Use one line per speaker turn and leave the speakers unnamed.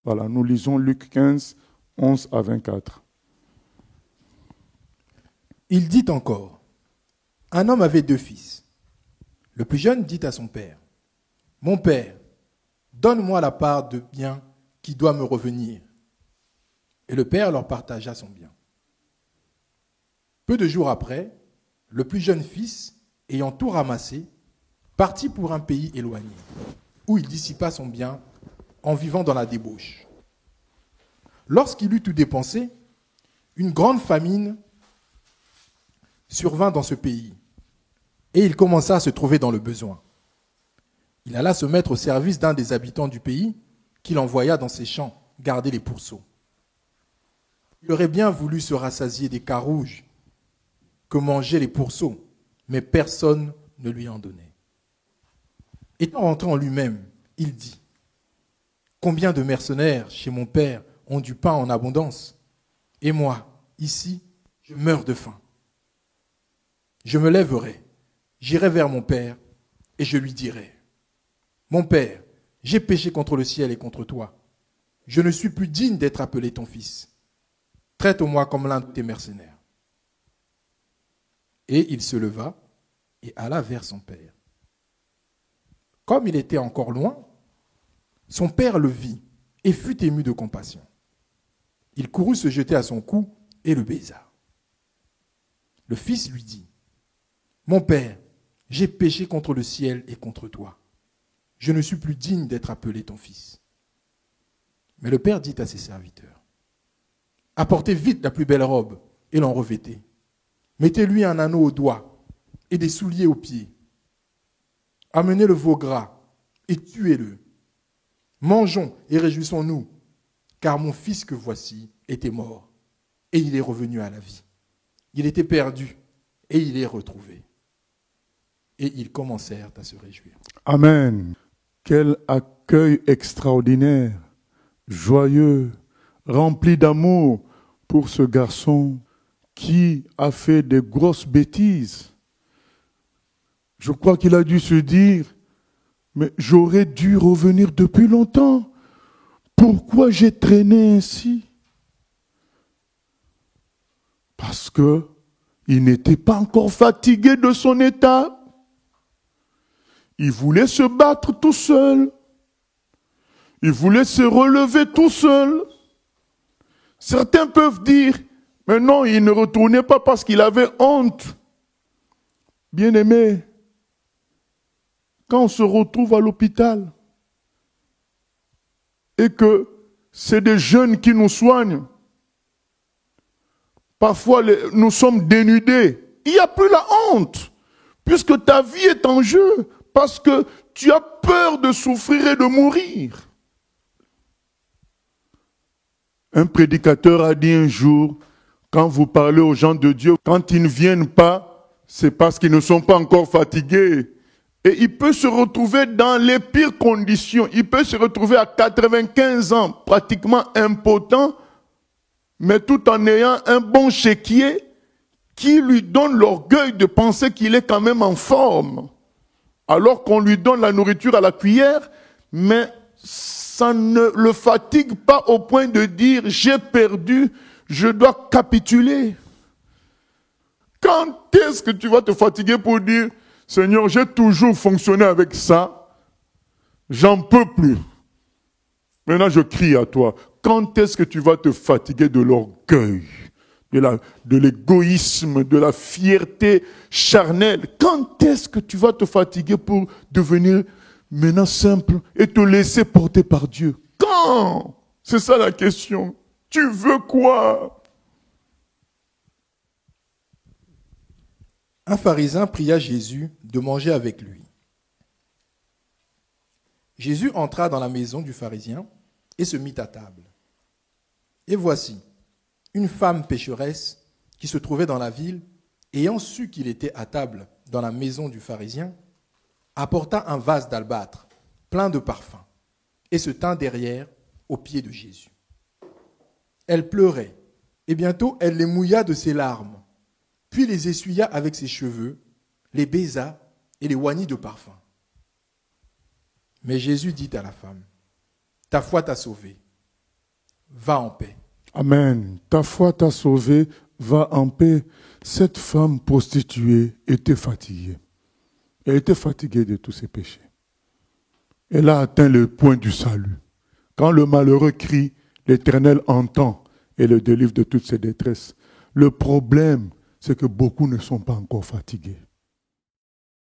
Voilà, nous lisons Luc 15, 11 à 24.
Il dit encore, un homme avait 2 fils. Le plus jeune dit à son père, « Mon père, donne-moi la part de bien qui doit me revenir. » Et le père leur partagea son bien. Peu de jours après, le plus jeune fils, ayant tout ramassé, partit pour un pays éloigné, où il dissipa son bien en vivant dans la débauche. Lorsqu'il eut tout dépensé, une grande famine survint dans ce pays, et il commença à se trouver dans le besoin. Il alla se mettre au service d'un des habitants du pays, qu'il envoya dans ses champs garder les pourceaux. Il aurait bien voulu se rassasier des carouges que mangeaient les pourceaux, mais personne ne lui en donnait. Étant rentré en lui-même, il dit, « Combien de mercenaires chez mon père ont du pain en abondance, et moi, ici, je meurs de faim. Je me lèverai, j'irai vers mon père, et je lui dirai, « Mon père, j'ai péché contre le ciel et contre toi. Je ne suis plus digne d'être appelé ton fils. Traite-moi comme l'un de tes mercenaires. » Et il se leva et alla vers son père. Comme il était encore loin, son père le vit et fut ému de compassion. Il courut se jeter à son cou et le baisa. Le fils lui dit, « Mon père, j'ai péché contre le ciel et contre toi. Je ne suis plus digne d'être appelé ton fils. » Mais le père dit à ses serviteurs, « Apportez vite la plus belle robe et l'en revêtez. Mettez-lui un anneau au doigt et des souliers aux pieds. Amenez le veau gras et tuez-le. Mangeons et réjouissons-nous, car mon fils que voici était mort, et il est revenu à la vie. Il était perdu, et il est retrouvé. » Et ils commencèrent à se réjouir.
Amen. Quel accueil extraordinaire, joyeux, rempli d'amour pour ce garçon qui a fait des grosses bêtises. Je crois qu'il a dû se dire, mais j'aurais dû revenir depuis longtemps. Pourquoi j'ai traîné ainsi? Parce que il n'était pas encore fatigué de son état. Il voulait se battre tout seul. Il voulait se relever tout seul. Certains peuvent dire, mais non, il ne retournait pas parce qu'il avait honte. Bien-aimé, quand on se retrouve à l'hôpital et que c'est des jeunes qui nous soignent, parfois nous sommes dénudés. Il n'y a plus la honte, puisque ta vie est en jeu, parce que tu as peur de souffrir et de mourir. Un prédicateur a dit un jour, quand vous parlez aux gens de Dieu, quand ils ne viennent pas, c'est parce qu'ils ne sont pas encore fatigués. Et il peut se retrouver dans les pires conditions. Il peut se retrouver à 95 ans, pratiquement impotent, mais tout en ayant un bon chéquier qui lui donne l'orgueil de penser qu'il est quand même en forme. Alors qu'on lui donne la nourriture à la cuillère, mais ça ne le fatigue pas au point de dire « j'ai perdu, je dois capituler ». Quand est-ce que tu vas te fatiguer pour dire « Seigneur, j'ai toujours fonctionné avec ça, j'en peux plus. Maintenant je crie à toi ». Quand est-ce que tu vas te fatiguer de l'orgueil, de l'égoïsme, de la fierté charnelle? Quand est-ce que tu vas te fatiguer pour devenir maintenant simple et te laisser porter par Dieu? Quand? C'est ça la question. Tu veux quoi?
Un pharisien pria Jésus de manger avec lui. Jésus entra dans la maison du pharisien et se mit à table. Et voici, une femme pécheresse qui se trouvait dans la ville, ayant su qu'il était à table dans la maison du pharisien, apporta un vase d'albâtre plein de parfums et se tint derrière aux pieds de Jésus. Elle pleurait et bientôt elle les mouilla de ses larmes, puis les essuya avec ses cheveux, les baisa et les oignit de parfum. Mais Jésus dit à la femme, « Ta foi t'a sauvée, va en paix.
Amen. Ta foi t'a sauvé, va en paix. Cette femme prostituée était fatiguée. Elle était fatiguée de tous ses péchés. Elle a atteint le point du salut. Quand le malheureux crie, l'Éternel entend et le délivre de toutes ses détresses. Le problème, c'est que beaucoup ne sont pas encore fatigués.